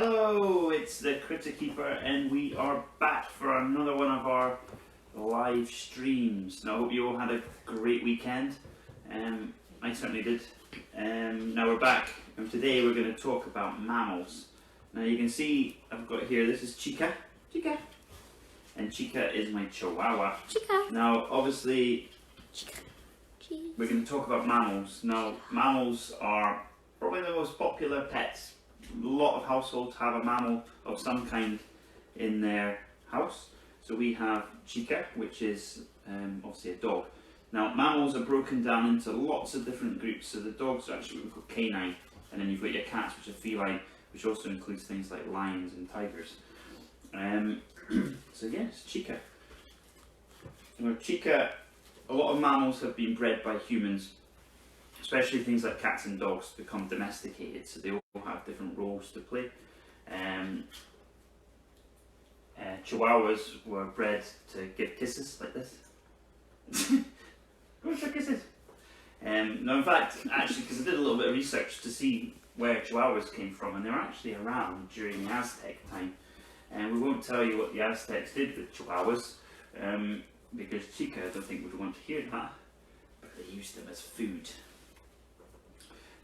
Hello, it's the Critter Keeper, and we are back for another one of our live streams. Now, I hope you all had a great weekend. I certainly did. Now we're back, and today we're going to talk about mammals. Now you can see I've got here, this is Chica. Chica. And Chica is my Chihuahua. Chica. Now, obviously, Chica. we're going to talk about mammals. Now, mammals are probably the most popular pets. A lot of households have a mammal of some kind in their house. So we have Chica, which is obviously a dog. Now, mammals are broken down into lots of different groups. So the dogs are actually what we call canine, and then you've got your cats, which are feline, which also includes things like lions and tigers. So yes, Chica. Now, Chica, a lot of mammals have been bred by humans, especially things like cats and dogs become domesticated, so they all have different roles to play. Chihuahuas were bred to give kisses like this. Go for kisses. No, in fact, actually, because I did a little bit of research to see where Chihuahuas came from, and they were actually around during the Aztec time. And we won't tell you what the Aztecs did with Chihuahuas, because Chica, I don't think would want to hear that, but they used them as food.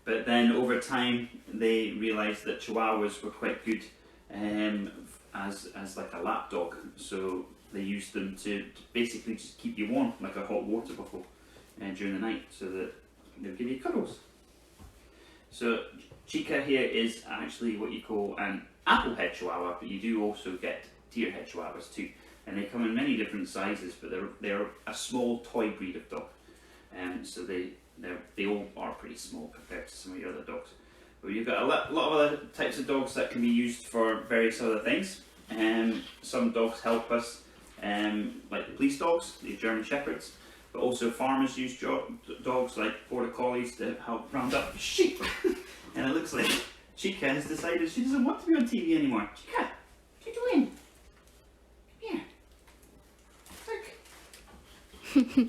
But then over time they realised that Chihuahuas were quite good as like a lap dog, so they used them to basically just keep you warm, like a hot water bottle during the night, so that they'll give you cuddles. So Chica here is actually what you call an applehead Chihuahua, but you do also get deerhead Chihuahuas too, and they come in many different sizes, but they're a small toy breed of dog, so they all are pretty small compared to some of your other dogs. But you've got a lot of other types of dogs that can be used for various other things. Some dogs help us, like the police dogs, the German Shepherds, but also farmers use dogs like Border Collies to help round up sheep. And it looks like Chica has decided she doesn't want to be on TV anymore. Chica, what are you doing? Come here.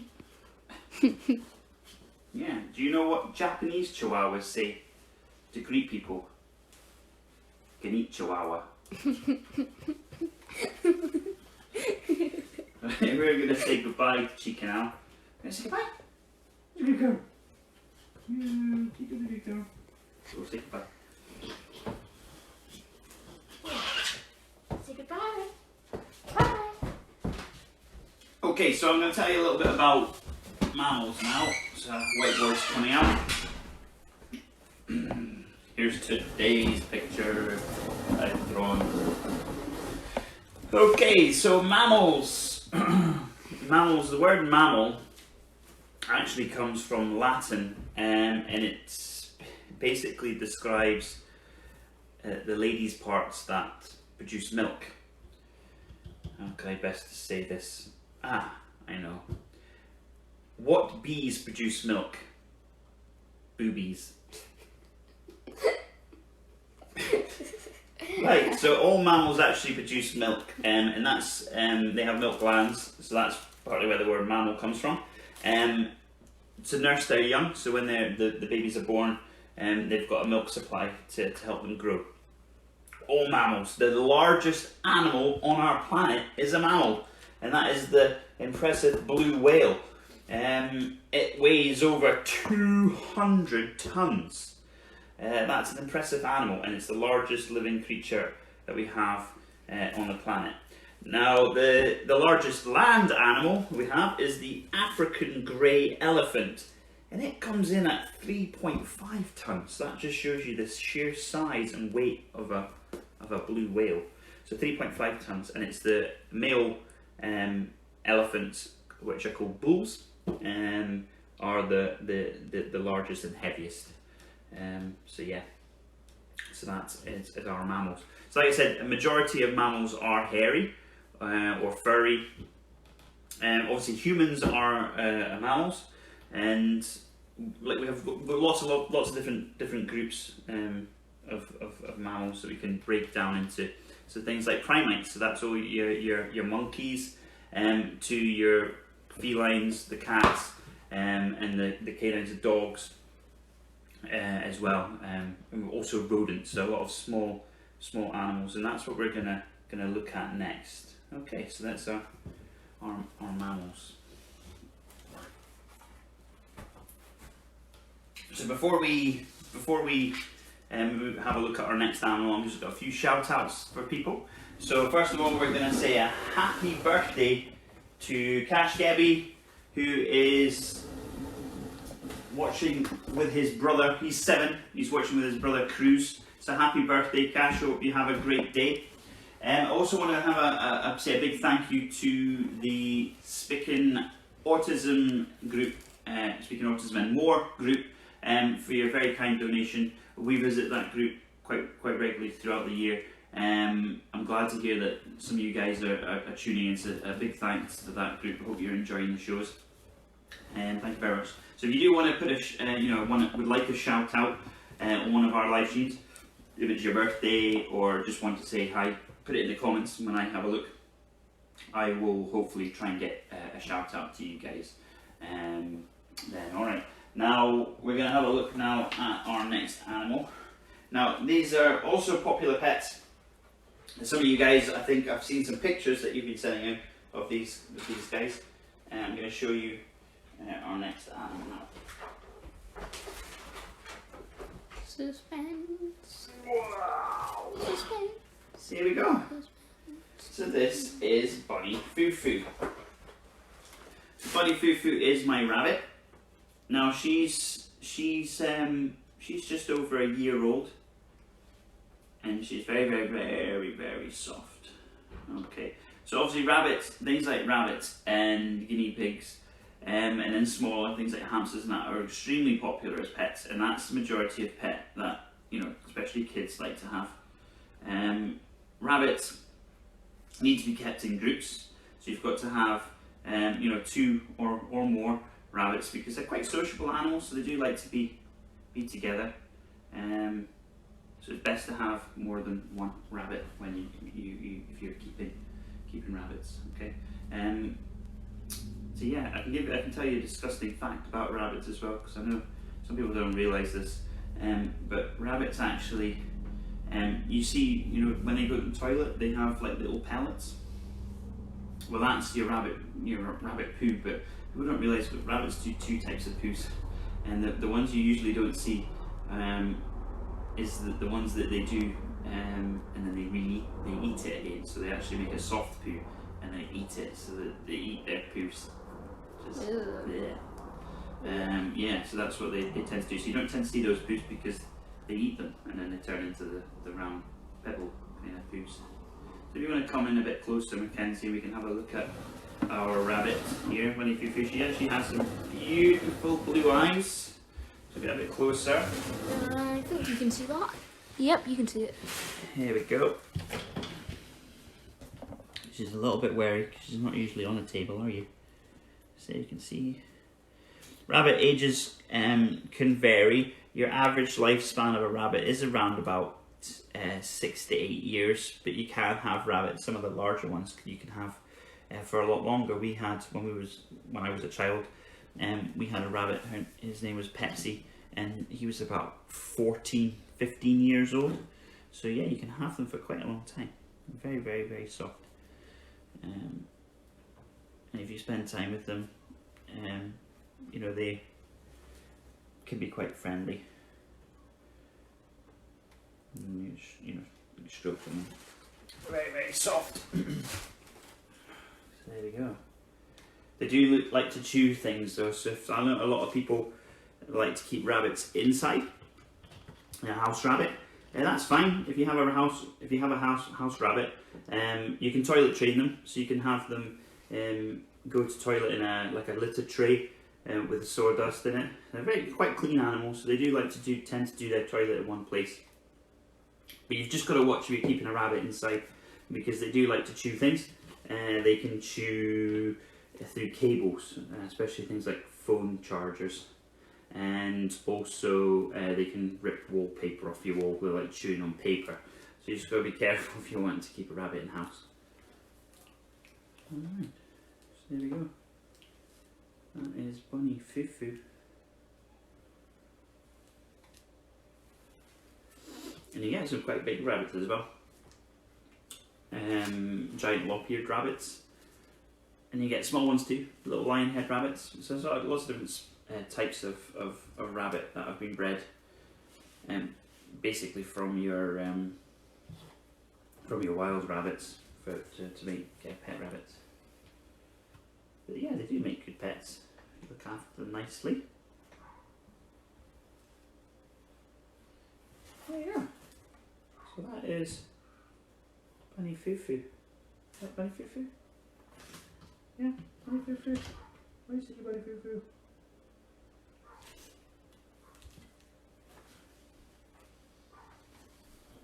Look. Yeah, do you know what Japanese Chihuahuas say to greet people? Konnichiwa. We're going to say goodbye to Chica now. We're going to say goodbye. Here we go. Chica, here we go. So we'll say goodbye. Say goodbye. Bye. Okay, so I'm going to tell you a little bit about mammals now. So whiteboard's coming out. Here's today's picture I've drawn. Okay, so mammals. Mammals, the word mammal actually comes from Latin, and it basically describes the ladies' parts that produce milk. How can I best say this? I know. What bees produce milk? Boobies. Right, so all mammals actually produce milk, and that's they have milk glands, so that's partly where the word mammal comes from. To nurse their young, so when the babies are born, they've got a milk supply to help them grow. All mammals. The largest animal on our planet is a mammal, and that is the impressive blue whale. It weighs over 200 tons. That's an impressive animal, and it's the largest living creature that we have on the planet. Now, the largest land animal we have is the African grey elephant, and it comes in at 3.5 tons. So that just shows you the sheer size and weight of a blue whale. So 3.5 tons, and it's the male elephants, which are called bulls, are the largest and heaviest. So yeah, so that is our mammals. So like I said, a majority of mammals are hairy or furry. Obviously humans are mammals, and like we have lots of different groups of mammals that we can break down into. So things like primates, so that's all your monkeys, to your felines, the cats, and the canines, the dogs, as well, and also rodents. So a lot of small small animals, and that's what we're gonna look at next. Okay, so that's our mammals. So before we have a look at our next animal, I'm just got a few shout outs for people. So first of all, we're going to say a happy birthday to Cash Gabby, who is watching with his brother. He's 7. He's watching with his brother Cruz. So happy birthday, Cash. Hope you have a great day. I also want to have say a big thank you to the Speaking Autism group, Speaking Autism and More group, for your very kind donation. We visit that group quite regularly throughout the year. I'm glad to hear that some of you guys are tuning in. So a big thanks to that group. I hope you're enjoying the shows. Thank you very much. So if you do want to put would like a shout out on one of our live streams, if it's your birthday or just want to say hi, put it in the comments when I have a look. I will hopefully try and get a shout out to you guys. Then, alright. Now we're going to have a look now at our next animal. Now these are also popular pets. Some of you guys, I think I've seen some pictures that you've been sending out of these guys. And I'm going to show you our next animal now. Suspense. Wow! Suspense. So here we go. So this is Bunny Foo Foo. Bunny Foo Foo is my rabbit. Now she's just over a year old, and she's very soft. Okay, so obviously rabbits, things like rabbits and guinea pigs, and then smaller things like hamsters and that are extremely popular as pets, and that's the majority of pet that especially kids like to have. Rabbits need to be kept in groups, so you've got to have 2 or more rabbits, because they're quite sociable animals, so they do like to be together. So it's best to have more than one rabbit when if you're keeping rabbits. Okay. So yeah, I can tell you a disgusting fact about rabbits as well, because I know some people don't realise this. But rabbits actually, you see, when they go to the toilet, they have like little pellets. Well, that's your rabbit poo, but people don't realise that rabbits do 2 types of poos, and the ones you usually don't see is the ones that they do, and then they eat it again. So they actually make a soft poo and they eat it, so that they eat their poos. Just, yeah, so that's what they tend to do. So you don't tend to see those poos because they eat them and then they turn into the round pebble kind of poos. So if you want to come in a bit closer, Mackenzie, we can have a look at our rabbit here, Bunny Foo Foo. She actually has some beautiful blue eyes. So get a bit closer. I think you can see that. Yep, you can see it. Here we go. She's a little bit wary because she's not usually on a table, are you? So you can see. Rabbit ages can vary. Your average lifespan of a rabbit is around about 6 to 8 years, but you can have rabbits, some of the larger ones you can have for a lot longer. We had, when I was a child, we had a rabbit, his name was Pepsi, and he was about 14, 15 years old. So yeah, you can have them for quite a long time. Very soft. And if you spend time with them, they can be quite friendly. And you stroke them. Very soft. So there we go. They do like to chew things though, so I know a lot of people like to keep rabbits inside. A house rabbit, that's fine. If you have a house rabbit, you can toilet train them, so you can have them go to toilet in a litter tray with the sawdust in it. They're quite clean animals, so they do like to tend to do their toilet in one place. But you've just got to watch if you're keeping a rabbit inside, because they do like to chew things. They can chew through cables, especially things like phone chargers, and also they can rip wallpaper off your wall. They're like chewing on paper, so you just got to be careful if you want to keep a rabbit in house. Alright, so there we go. That is Bunny Foo Foo. And you get some quite big rabbits as well. giant lop-eared rabbits, and you get small ones too, little lion head rabbits. So there's lots of different types of rabbit that have been bred, basically from your wild rabbits to make pet rabbits. But yeah, they do make good pets. You look after them nicely. Oh yeah. So that is Bunny Fufu. Is that Bunny Fufu? Yeah, Bunny Fufu. Where's the Bunny Fufu?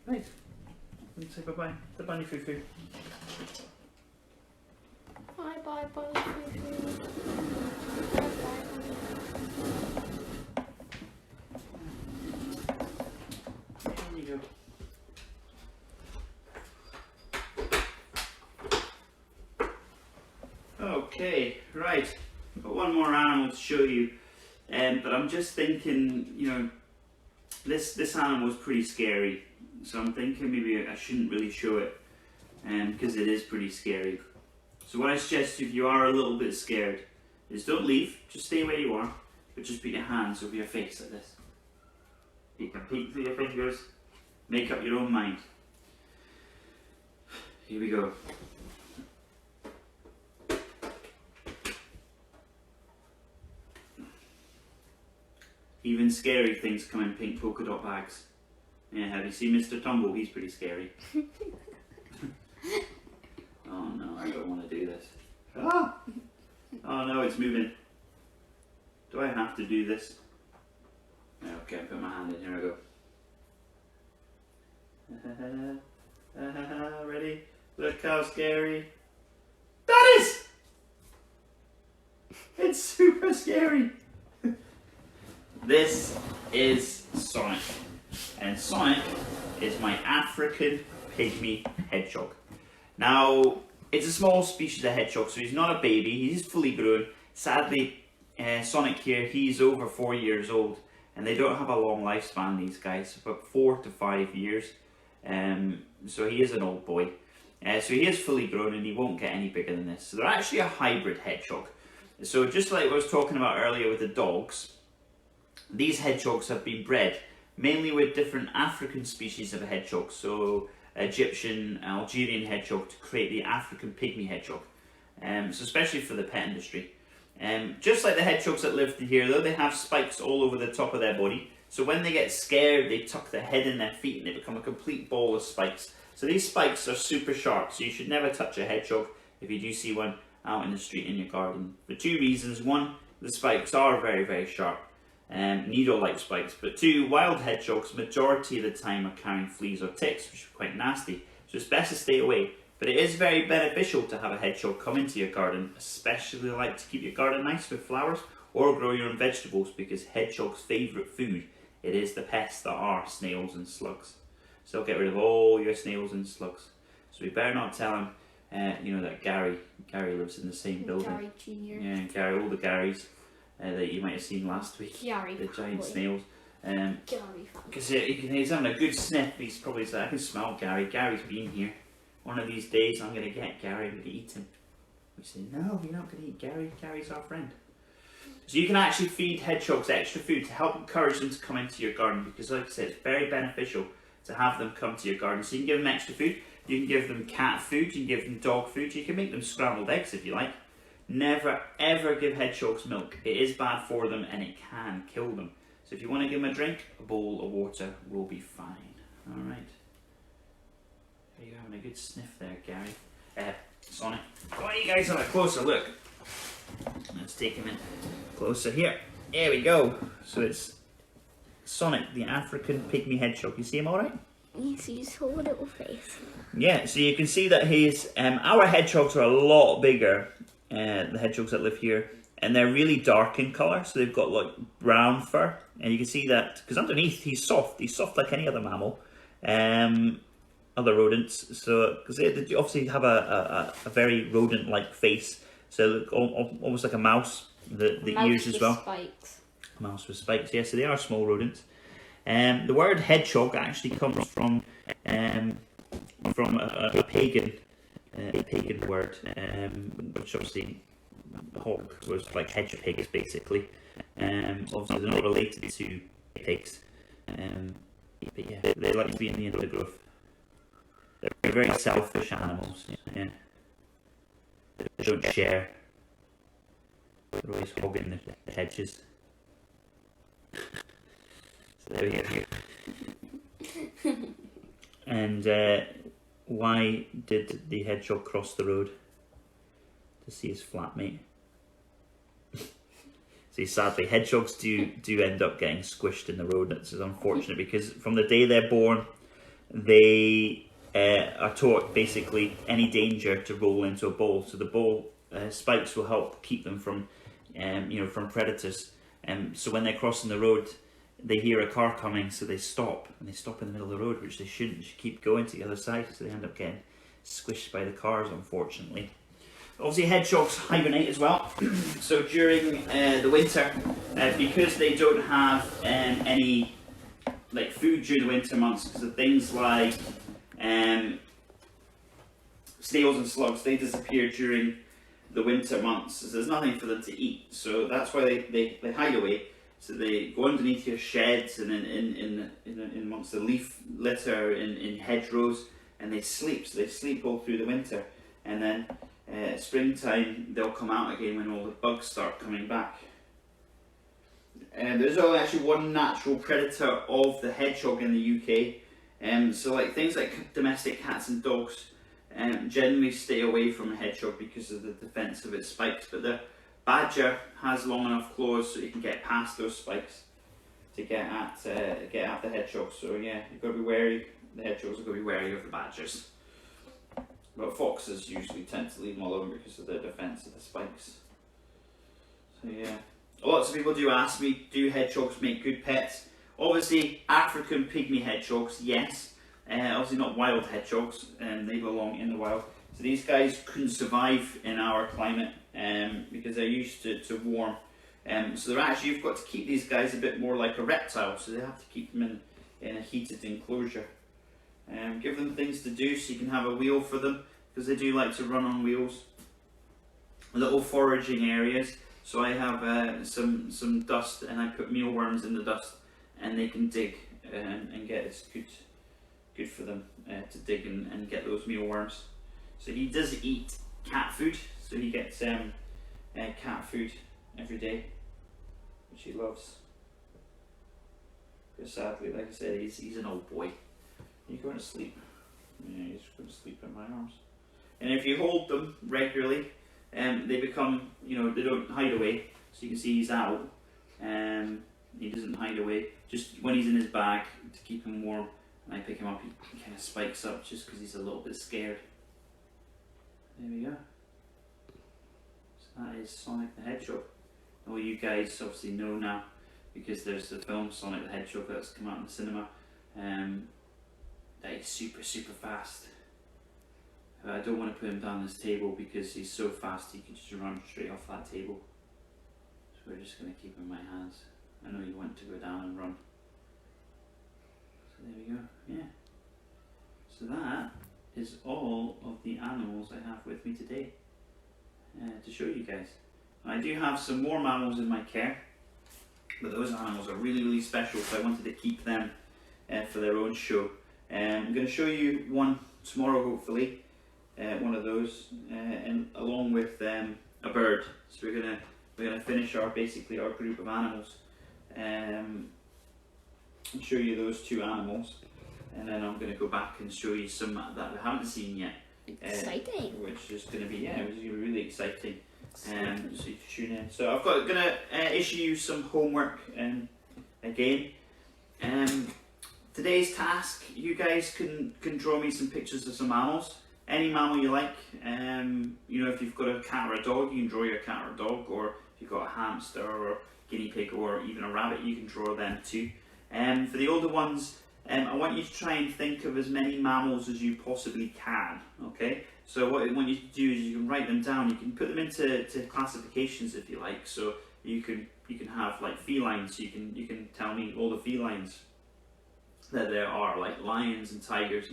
Right. Let's say bye-bye to Bunny Fufu. Bye bye, Bunny Fufu. Bye bye, There you go. Okay, right. I've got one more animal to show you, but I'm just thinking, you know, this animal is pretty scary, so I'm thinking maybe I shouldn't really show it, because it is pretty scary. So what I suggest if you are a little bit scared is don't leave, just stay where you are, but just put your hands over your face like this. You can peek through your fingers, make up your own mind. Here we go. Even scary things come in pink polka dot bags. Yeah, have you seen Mr. Tumble? He's pretty scary. Oh no, I don't want to do this. Ah! Oh no, it's moving. Do I have to do this? Okay, I put my hand in. Here I go. Ready? Look how scary. That is! It's super scary. This is Sonic, and Sonic is my African pygmy hedgehog. Now, it's a small species of hedgehog, so he's not a baby, he's fully grown. Sadly, Sonic here, he's over 4 years old, and they don't have a long lifespan, these guys, about 4 to 5 years. So he is an old boy. So he is fully grown and he won't get any bigger than this. So they're actually a hybrid hedgehog. So just like I was talking about earlier with the dogs, these hedgehogs have been bred mainly with different African species of hedgehog, so Egyptian, Algerian hedgehog, to create the African pygmy hedgehog. So especially for the pet industry. Just like the hedgehogs that live here though, they have spikes all over the top of their body. So when they get scared, they tuck their head in their feet and they become a complete ball of spikes. So these spikes are super sharp, so you should never touch a hedgehog if you do see one out in the street in your garden. For two reasons. One, the spikes are very, very sharp. Needle-like spikes, but two, wild hedgehogs majority of the time are carrying fleas or ticks, which are quite nasty, so it's best to stay away. But it is very beneficial to have a hedgehog come into your garden, especially like to keep your garden nice with flowers or grow your own vegetables, because hedgehogs' favourite food, it is the pests that are snails and slugs. So get rid of all your snails and slugs. So we better not tell him, you know, that Gary lives in the same building. Gary Jr. Yeah, Gary, all the Garys that you might have seen last week. Gary. The giant boy. snails. Gary. Because he's having a good sniff. He's probably said, I can smell Gary. Gary's been here. One of these days I'm going to get Gary, I'm going to eat him. We say, no, you're not going to eat Gary. Gary's our friend. So you can actually feed hedgehogs extra food to help encourage them to come into your garden, because like I said, it's very beneficial to have them come to your garden. So you can give them extra food. You can give them cat food. You can give them dog food. You can make them scrambled eggs if you like. Never ever give hedgehogs milk. It is bad for them and it can kill them. So if you want to give them a drink, a bowl of water will be fine. Alright. Are you having a good sniff there, Gary? Sonic. Why don't you guys have a closer look? Let's take him in closer here. There we go. So it's Sonic, the African pygmy hedgehog. You see him alright? Yes, he's whole little face. Yeah, so you can see that he's, our hedgehogs are a lot bigger, the hedgehogs that live here, and they're really dark in colour, so they've got like brown fur, and you can see that, because underneath he's soft like any other mammal, other rodents, so, because they obviously have a very rodent-like face, so look, almost like a mouse, the ears as well. Spikes. A mouse with spikes, yeah, so they are small rodents. The word hedgehog actually comes from from a pagan word, which obviously hawk was like hedge pigs basically. Obviously they're not related to pigs, but yeah, they like to be in the undergrowth. They're very selfish animals. Yeah, they don't share. They're always hogging the hedges. So there we go. And why did the hedgehog cross the road? To see his flatmate. See, sadly, hedgehogs do end up getting squished in the road. It's unfortunate because from the day they're born, they are taught basically any danger to roll into a bowl. So the bowl spikes will help keep them from, from predators. So when they're crossing the road, they hear a car coming, so they stop, and they stop in the middle of the road, which they shouldn't. They should keep going to the other side, so they end up getting squished by the cars, unfortunately. Obviously, hedgehogs hibernate as well. So during the winter, because they don't have any like food during the winter months, because of things like snails and slugs, they disappear during the winter months. So there's nothing for them to eat. So that's why they hide away. So they go underneath your sheds and in amongst the leaf litter in hedgerows, and they sleep. So they sleep all through the winter, and then springtime they'll come out again when all the bugs start coming back. And there's only actually one natural predator of the hedgehog in the UK. So like things like domestic cats and dogs generally stay away from a hedgehog because of the defense of its spikes, but the badger has long enough claws so you can get past those spikes to get at the hedgehog. So yeah, you've got to be wary. The hedgehogs have got to be wary of the badgers. But foxes usually tend to leave them alone because of their defense of the spikes. So yeah, lots of people do ask me, do hedgehogs make good pets? Obviously, African pygmy hedgehogs, yes. Obviously not wild hedgehogs, they belong in the wild. So these guys couldn't survive in our climate because they're used to warm. So they're actually, you've got to keep these guys a bit more like a reptile, so they have to keep them in a heated enclosure. Give them things to do so you can have a wheel for them, because they do like to run on wheels. Little foraging areas. So I have some dust, and I put mealworms in the dust, and they can dig and get, it's good for them to dig and get those mealworms. So he does eat cat food, so he gets cat food every day, which he loves. But sadly, like I said, he's an old boy. He's going to sleep. Yeah, he's going to sleep in my arms. And if you hold them regularly, they become, they don't hide away. So you can see he's out. He doesn't hide away. Just when he's in his bag to keep him warm, and I pick him up, he kind of spikes up just because he's a little bit scared. There we go. So that is Sonic the Hedgehog. All you guys obviously know now, because there's the film Sonic the Hedgehog that's come out in the cinema. That he's super fast. I don't want to put him down this table because he's so fast he could just run straight off that table. So we're just going to keep him in my hands. I know you want to go down and run. So there we go, yeah. So that is all of the animals I have with me today to show you guys. I do have some more mammals in my care, but those animals are really special, so I wanted to keep them for their own show. I'm going to show you one tomorrow, hopefully, one of those, and along with a bird. So we're gonna finish our group of animals, and show you those two animals, and then I'm going to go back and show you some that we haven't seen yet. Exciting. Which is going to be really exciting. So you tune in. So I've got gonna issue you some homework again. Today's task, you guys can draw me some pictures of some mammals. Any mammal you like. If you've got a cat or a dog, you can draw your cat or a dog, or if you've got a hamster or guinea pig or even a rabbit, you can draw them too. For the older ones, I want you to try and think of as many mammals as you possibly can. Okay. So what I want you to do is you can write them down. You can put them into classifications if you like. So you can have like felines. So you can tell me all the felines that there are, like lions and tigers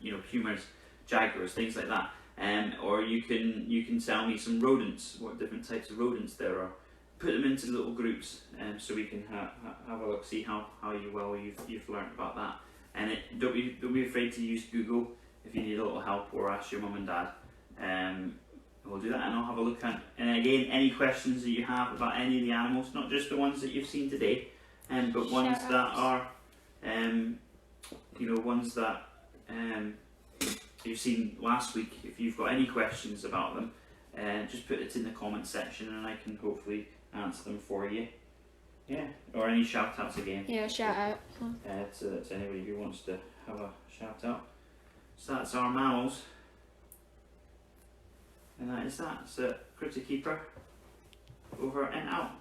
you know, pumas, jaguars, things like that. Or you can tell me some rodents, what different types of rodents there are. Put them into little groups, so we can have a look, see how well you've learned about that. And don't be afraid to use Google if you need a little help, or ask your mum and dad. We'll do that, and I'll have a look at. And again, any questions that you have about any of the animals, not just the ones that you've seen today, but ones that are, you know, ones that you've seen last week. If you've got any questions about them, just put it in the comment section, and I can hopefully answer them for you. Yeah, or any shout outs again. Yeah, shout out. To anybody who wants to have a shout out. So that's our mammals. And that is that. So Critter Keeper over and out.